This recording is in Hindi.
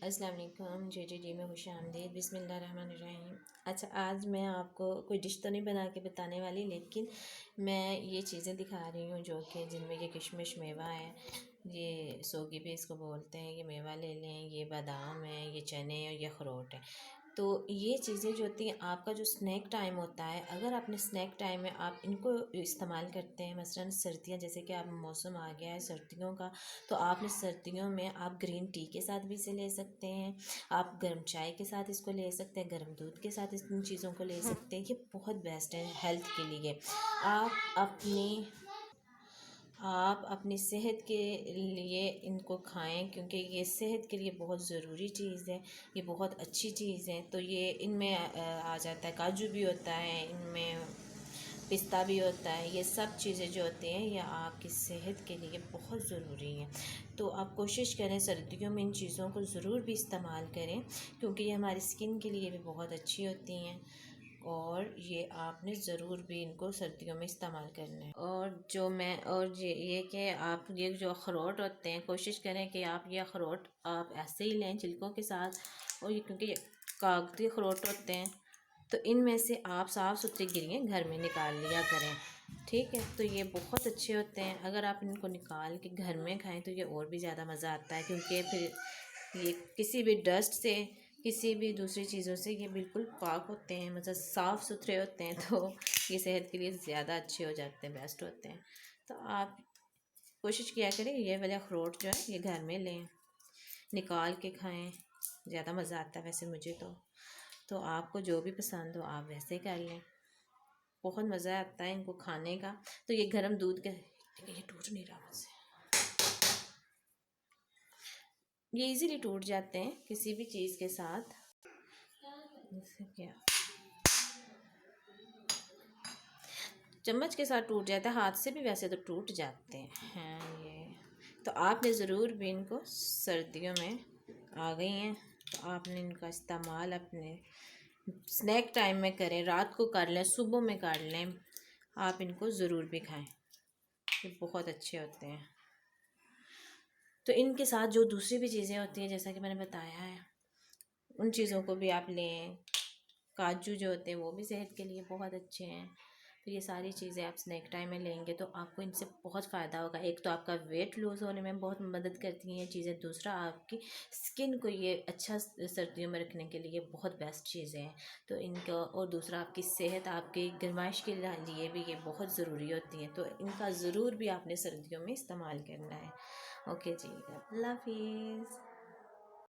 अस्सलाम वालेकुम। जी में खुश आमदीद। बिस्मिल्लाहिर्रहमानिर्रहीम। अच्छा, आज मैं आपको कोई डिश तो नहीं बना के बताने वाली, लेकिन मैं ये चीज़ें दिखा रही हूँ जो कि जिनमें ये किशमिश मेवा है, ये सोगी भी इसको बोलते हैं, ये मेवा ले लें, ये बादाम है, ये चने और ये अखरोट है। तो ये चीज़ें जो होती हैं, आपका जो स्नैक टाइम होता है, अगर आपने स्नैक टाइम में आप इनको इस्तेमाल करते हैं, मसलन सर्दियाँ जैसे कि आप मौसम आ गया है सर्दियों का, तो आपने सर्दियों में आप ग्रीन टी के साथ भी इसे ले सकते हैं, आप गर्म चाय के साथ इसको ले सकते हैं, गर्म दूध के साथ इन चीज़ों को ले सकते हैं। ये बहुत बेस्ट है हेल्थ के लिए। आप अपनी आप अपनी सेहत के लिए इनको खाएं, क्योंकि ये सेहत के लिए बहुत ज़रूरी चीज़ है, ये बहुत अच्छी चीज़ है। तो ये इनमें आ जाता है, काजू भी होता है इनमें, पिस्ता भी होता है। ये सब चीज़ें जो होती हैं ये आपकी सेहत के लिए बहुत ज़रूरी हैं। तो आप कोशिश करें सर्दियों में इन चीज़ों को ज़रूर भी इस्तेमाल करें, क्योंकि ये हमारी स्किन के लिए भी बहुत अच्छी होती हैं। और ये आपने ज़रूर भी इनको सर्दियों में इस्तेमाल करना है। और ये कि आप ये जो अखरोट होते हैं, कोशिश करें कि आप ये अखरोट आप ऐसे ही लें छिलकों के साथ। और ये क्योंकि ये कागती अखरोट होते हैं, तो इनमें से आप साफ़ सुथरी गिरियाँ घर में निकाल लिया करें, ठीक है। तो ये बहुत अच्छे होते हैं, अगर आप इनको निकाल के घर में खाएं तो ये और भी ज़्यादा मज़ा आता है, क्योंकि फिर ये किसी भी डस्ट से, किसी भी दूसरी चीज़ों से ये बिल्कुल पाक होते हैं, मतलब साफ़ सुथरे होते हैं। तो ये सेहत के लिए ज़्यादा अच्छे हो जाते हैं, बेस्ट होते हैं। तो आप कोशिश किया करें ये वाले अखरोट जो है ये घर में लें, निकाल के खाएं, ज़्यादा मज़ा आता है वैसे मुझे तो आपको जो भी पसंद हो आप वैसे कर लें, बहुत मज़ा आता है इनको खाने का। तो ये गर्म दूध के, ये टूट नहीं रहा मुझसे, ये इजीली टूट जाते हैं किसी भी चीज़ के साथ। जैसे क्या चम्मच के साथ टूट जाता है, हाथ से भी वैसे तो टूट जाते हैं ये। तो आपने ज़रूर भी इनको, सर्दियों में आ गई हैं तो आपने इनका इस्तेमाल अपने स्नैक टाइम में करें, रात को कर लें, सुबह में कर लें, आप इनको ज़रूर भी खाएं, ये बहुत अच्छे होते हैं। तो इनके साथ जो दूसरी भी चीज़ें होती हैं जैसा कि मैंने बताया है, उन चीज़ों को भी आप लें। काजू जो होते हैं वो भी सेहत के लिए बहुत अच्छे हैं। तो ये सारी चीज़ें आप स्नैक टाइम में लेंगे तो आपको इनसे बहुत फ़ायदा होगा। एक तो आपका वेट लूज़ होने में बहुत मदद करती हैं ये चीज़ें, दूसरा आपकी स्किन को ये अच्छा सर्दियों में रखने के लिए बहुत बेस्ट चीज़ें हैं। तो इनका, और दूसरा आपकी सेहत, आपकी गर्माइश के लिए भी ये बहुत ज़रूरी होती हैं। तो इनका ज़रूर भी आपने सर्दियों में इस्तेमाल करना है। ओके जी, अल्लाह हाफिज़।